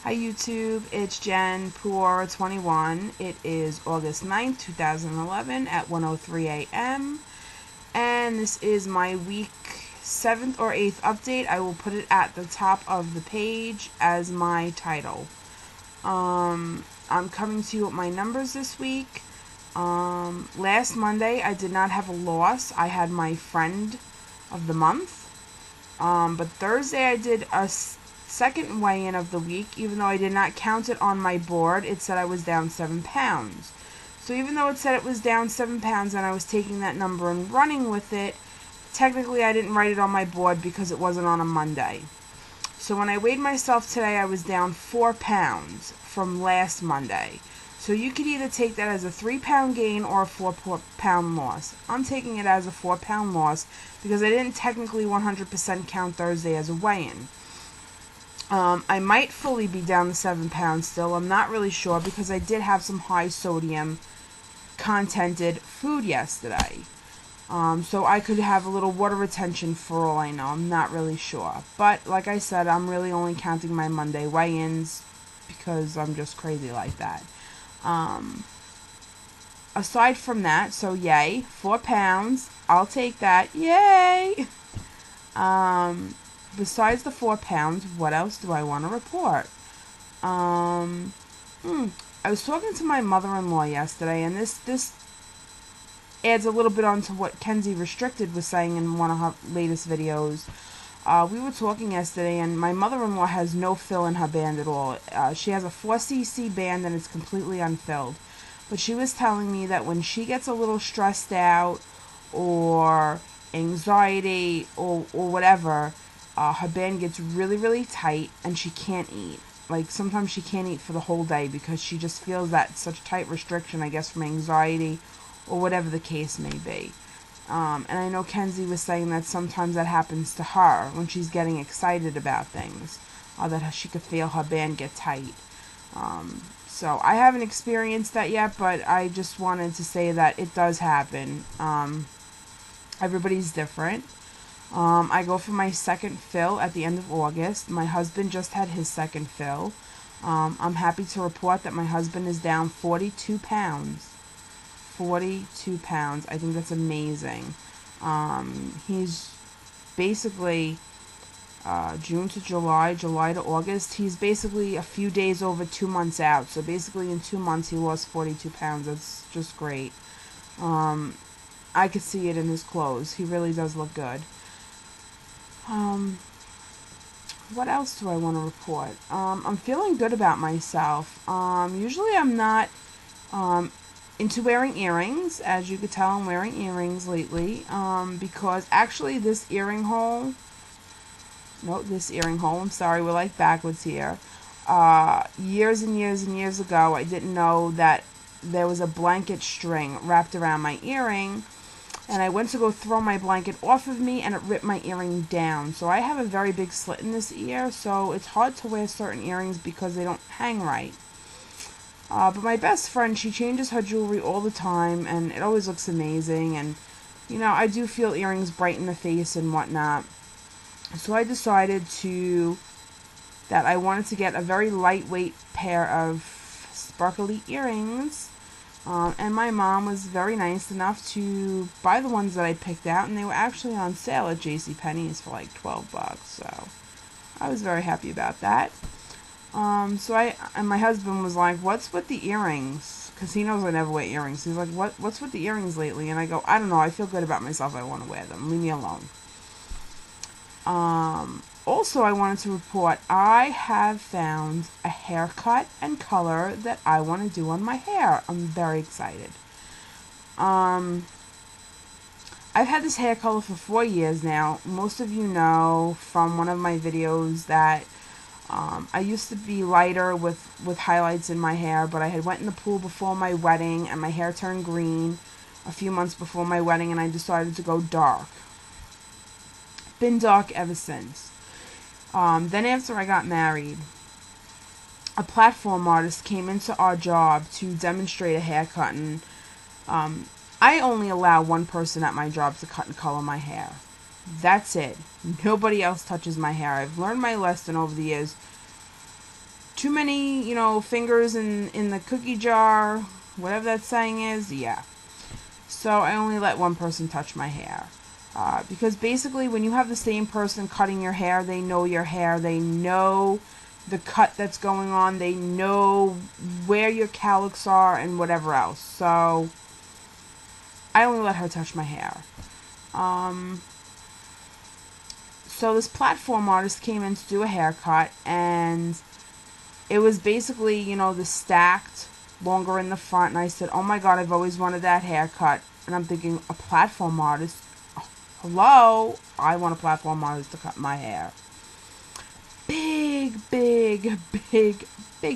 Hi YouTube, it's Jen Puora21. It is August 9th, 2011 at 1:03 a.m. and this is my week 7th or 8th update. I will put it at the top of the page as my title. I'm coming to you with my numbers this week. Last Monday I did not have a loss. I had my friend of the month. But Thursday I did a second weigh-in of the week. Even though I did not count it on my board, it said I was down 7 pounds. So even though it said it was down 7 pounds and I was taking that number and running with it, technically I didn't write it on my board because it wasn't on a Monday. So when I weighed myself today, I was down 4 pounds from last Monday. So you could either take that as a 3-pound gain or a 4-pound loss. I'm taking it as a 4-pound loss because I didn't technically 100% count Thursday as a weigh-in. I might fully be down to 7 pounds still. I'm not really sure because I did have some high sodium contented food yesterday. So I could have a little water retention for all I know. I'm not really sure. But like I said, I'm really only counting my Monday weigh-ins because I'm just crazy like that. Aside from that, so yay, 4 pounds. I'll take that. Yay! Besides the 4 pounds, what else do I want to report? I was talking to my mother-in-law yesterday, and this adds a little bit onto what Kenzie Restricted was saying in one of her latest videos. We were talking yesterday, and my mother-in-law has no fill in her band at all. She has a 4cc band, and it's completely unfilled. But she was telling me that when she gets a little stressed out, or anxiety, or whatever, her band gets really, really tight, and she can't eat. Like, sometimes she can't eat for the whole day because she just feels that such tight restriction, I guess, from anxiety, or whatever the case may be. And I know Kenzie was saying that sometimes that happens to her when she's getting excited about things, that she could feel her band get tight. So I haven't experienced that yet, but I just wanted to say that it does happen. Everybody's different. I go for my second fill at the end of August. My husband just had his second fill. I'm happy to report that my husband is down 42 pounds. 42 pounds. I think that's amazing. He's basically June to July, July to August. He's basically a few days over 2 months out. So basically in 2 months he lost 42 pounds. That's just great. I could see it in his clothes. He really does look good. What else do I want to report? I'm feeling good about myself. Usually I'm not into wearing earrings. As you could tell, I'm wearing earrings lately. Because actually this earring hole, I'm sorry, we're like backwards here. Years and years and years ago, I didn't know that there was a blanket string wrapped around my earring. And I went to go throw my blanket off of me, and it ripped my earring down. So I have a very big slit in this ear, so it's hard to wear certain earrings because they don't hang right. But my best friend, she changes her jewelry all the time, and it always looks amazing. And, you know, I do feel earrings brighten the face and whatnot. So I decided that I wanted to get a very lightweight pair of sparkly earrings. And my mom was very nice enough to buy the ones that I picked out, and they were actually on sale at JCPenney's for like $12. So I was very happy about that. And my husband was like, "What's with the earrings?" Because he knows I never wear earrings. He's like, "What's with the earrings lately?" And I go, "I don't know. I feel good about myself. I want to wear them. Leave me alone." Also, I wanted to report I have found a haircut and color that I want to do on my hair. I'm very excited. I've had this hair color for 4 years now. Most of you know from one of my videos that I used to be lighter with highlights in my hair, but I had went in the pool before my wedding and my hair turned green a few months before my wedding, and I decided to go dark. Been dark ever since. Then after I got married, a platform artist came into our job to demonstrate a haircut, and I only allow one person at my job to cut and color my hair. That's it. Nobody else touches my hair. I've learned my lesson over the years. too many, fingers in the cookie jar, whatever that saying is, yeah. So I only let one person touch my hair. Because basically when you have the same person cutting your hair, they know your hair, they know the cut that's going on, they know where your cowlicks are and whatever else. So I only let her touch my hair. So this platform artist came in to do a haircut, and it was basically, the stacked longer in the front, and I said, oh my god, I've always wanted that haircut. And I'm thinking, a platform artist? Hello? I want a platform artist to cut my hair. Big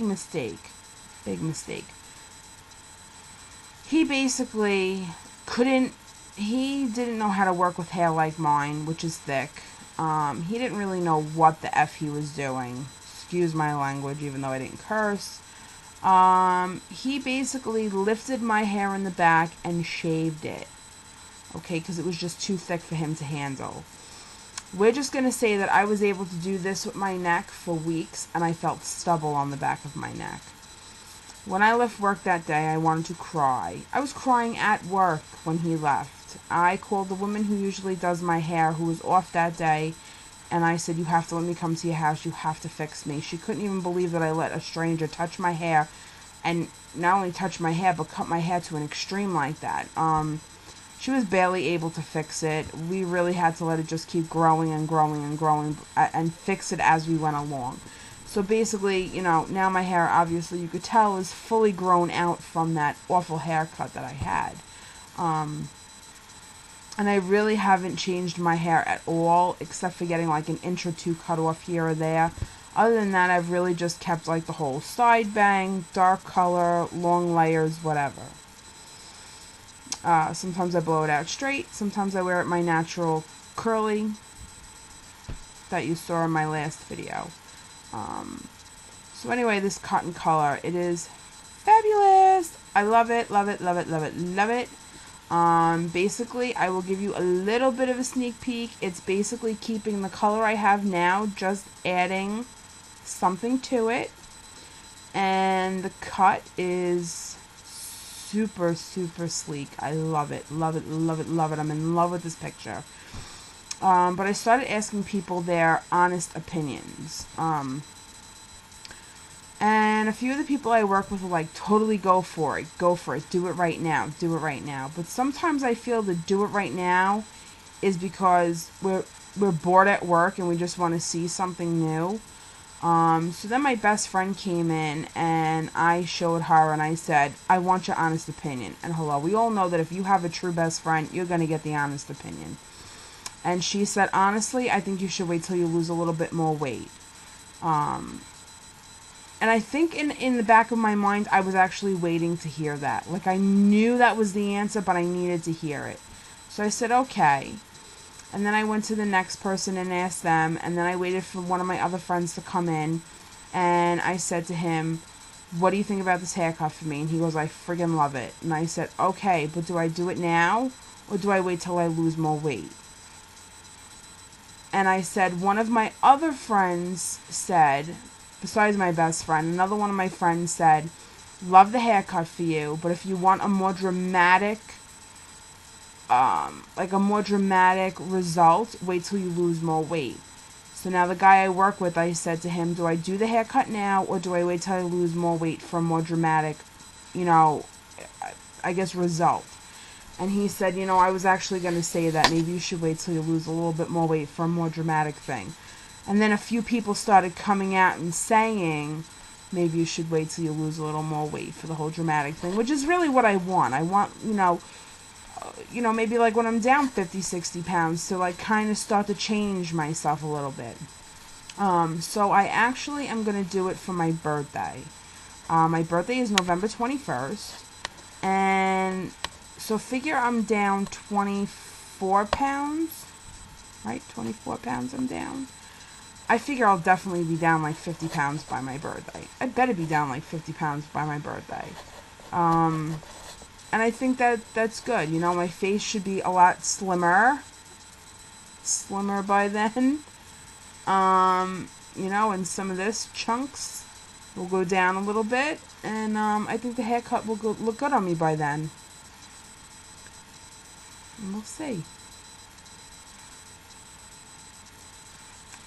mistake. Big mistake. He basically he didn't know how to work with hair like mine, which is thick. He didn't really know what the F he was doing. Excuse my language, even though I didn't curse. He basically lifted my hair in the back and shaved it. Okay, because it was just too thick for him to handle. We're just going to say that I was able to do this with my neck for weeks, and I felt stubble on the back of my neck. When I left work that day, I wanted to cry. I was crying at work when he left. I called the woman who usually does my hair, who was off that day, and I said, you have to let me come to your house. You have to fix me. She couldn't even believe that I let a stranger touch my hair, and not only touch my hair, but cut my hair to an extreme like that. She was barely able to fix it. We really had to let it just keep growing and growing and growing and fix it as we went along. So basically, now my hair, obviously, you could tell, is fully grown out from that awful haircut that I had. And I really haven't changed my hair at all, except for getting like an inch or two cut off here or there. Other than that, I've really just kept like the whole side bang, dark color, long layers, whatever. Sometimes I blow it out straight. Sometimes I wear it my natural curly that you saw in my last video. So anyway, this cotton color, it is fabulous. I love it, love it, love it, love it, love it. Basically, I will give you a little bit of a sneak peek. It's basically keeping the color I have now, just adding something to it. And the cut is super sleek. I love it, love it, love it, love it. I'm in love with this picture. But I started asking people their honest opinions. And a few of the people I work with are like, totally go for it, do it right now, do it right now. But sometimes I feel the do it right now is because we're bored at work and we just want to see something new. So then my best friend came in and I showed her and I said, I want your honest opinion. And hello, we all know that if you have a true best friend, you're going to get the honest opinion. And she said, honestly, I think you should wait till you lose a little bit more weight. And I think in the back of my mind, I was actually waiting to hear that. Like, I knew that was the answer, but I needed to hear it. So I said, okay. And then I went to the next person and asked them. And then I waited for one of my other friends to come in. And I said to him, what do you think about this haircut for me? And he goes, I friggin' love it. And I said, okay, but do I do it now? Or do I wait till I lose more weight? And I said, one of my other friends said, besides my best friend, another one of my friends said, love the haircut for you, but if you want a more dramatic, result, wait till you lose more weight. So now the guy I work with, I said to him, do I do the haircut now, or do I wait till I lose more weight for a more dramatic, result? And he said, I was actually going to say that maybe you should wait till you lose a little bit more weight for a more dramatic thing. And then a few people started coming out and saying, maybe you should wait till you lose a little more weight for the whole dramatic thing, which is really what I want. I want, maybe like when I'm down 50, 60 pounds to like kind of start to change myself a little bit. So I actually am going to do it for my birthday. My birthday is November 21st. And so figure I'm down 24 pounds, right? 24 pounds I'm down. I figure I'll definitely be down like 50 pounds by my birthday. I better be down like 50 pounds by my birthday. And I think that's good. My face should be a lot slimmer by then. And some of this chunks will go down a little bit, and I think the haircut will look good on me by then. And we'll see.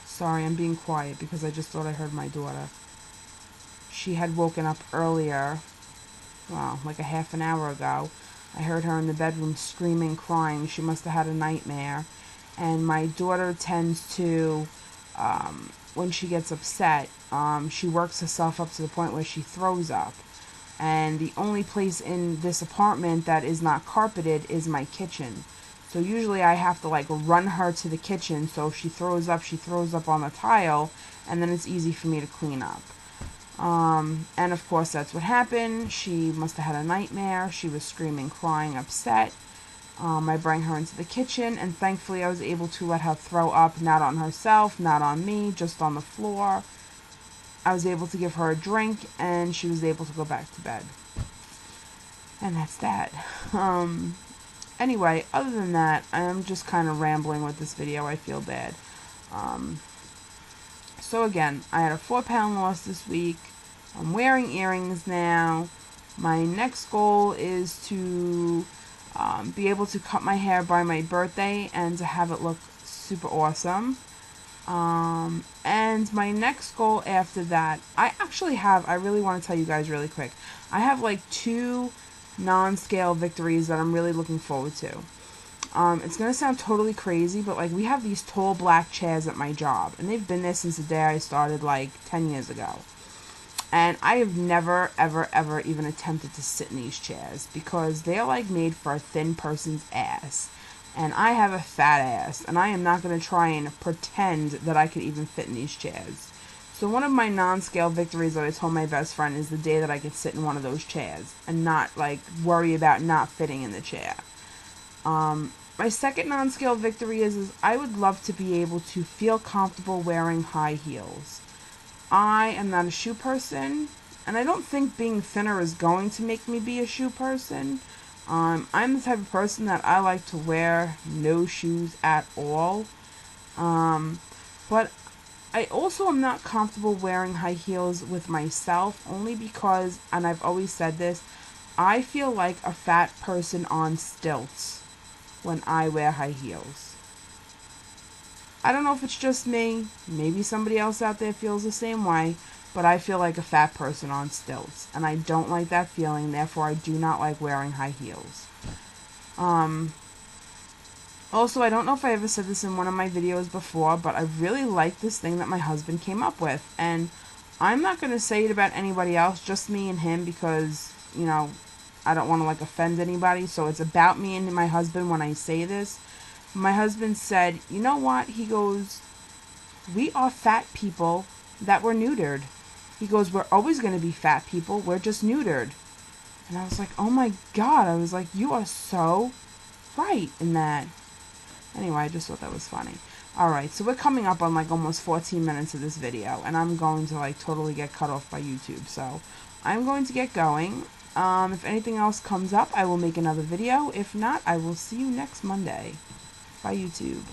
Sorry, I'm being quiet because I just thought I heard my daughter. She had woken up earlier, well, like a half an hour ago. I heard her in the bedroom screaming, crying. She must have had a nightmare. And my daughter tends to, when she gets upset, she works herself up to the point where she throws up. And the only place in this apartment that is not carpeted is my kitchen. So usually I have to like run her to the kitchen, so if she throws up on the tile, and then it's easy for me to clean up. And of course that's what happened. She must have had a nightmare. She was screaming, crying, upset. I bring her into the kitchen, and thankfully I was able to let her throw up, not on herself, not on me, just on the floor. I was able to give her a drink, and she was able to go back to bed. And that's that. Anyway, other than that, I am just kind of rambling with this video. I feel bad. So again, I had a 4-pound loss this week. I'm wearing earrings now. My next goal is to be able to cut my hair by my birthday and to have it look super awesome. And my next goal after that, I really want to tell you guys really quick. I have like 2 non-scale victories that I'm really looking forward to. It's going to sound totally crazy, but like we have these tall black chairs at my job, and they've been there since the day I started like 10 years ago. And I have never, ever, ever even attempted to sit in these chairs because they're like made for a thin person's ass. And I have a fat ass, and I am not going to try and pretend that I could even fit in these chairs. So one of my non-scale victories that I told my best friend is the day that I could sit in one of those chairs and not like worry about not fitting in the chair. My second non-scale victory is I would love to be able to feel comfortable wearing high heels. I am not a shoe person, and I don't think being thinner is going to make me be a shoe person. I'm the type of person that I like to wear no shoes at all. But I also am not comfortable wearing high heels with myself, only because, and I've always said this, I feel like a fat person on stilts when I wear high heels. I don't know if it's just me, maybe somebody else out there feels the same way, but I feel like a fat person on stilts, and I don't like that feeling, therefore I do not like wearing high heels. Also, I don't know if I ever said this in one of my videos before, but I really like this thing that my husband came up with, and I'm not going to say it about anybody else, just me and him, because, you know, I don't want to like offend anybody, so it's about me and my husband when I say this. My husband said, you know what? He goes, we are fat people that were neutered. He goes, we're always going to be fat people. We're just neutered. And I was like, oh my God. I was like, you are so right in that. Anyway, I just thought that was funny. Alright, so we're coming up on like almost 14 minutes of this video. And I'm going to like totally get cut off by YouTube. So I'm going to get going. If anything else comes up, I will make another video. If not, I will see you next Monday. Bye, YouTube.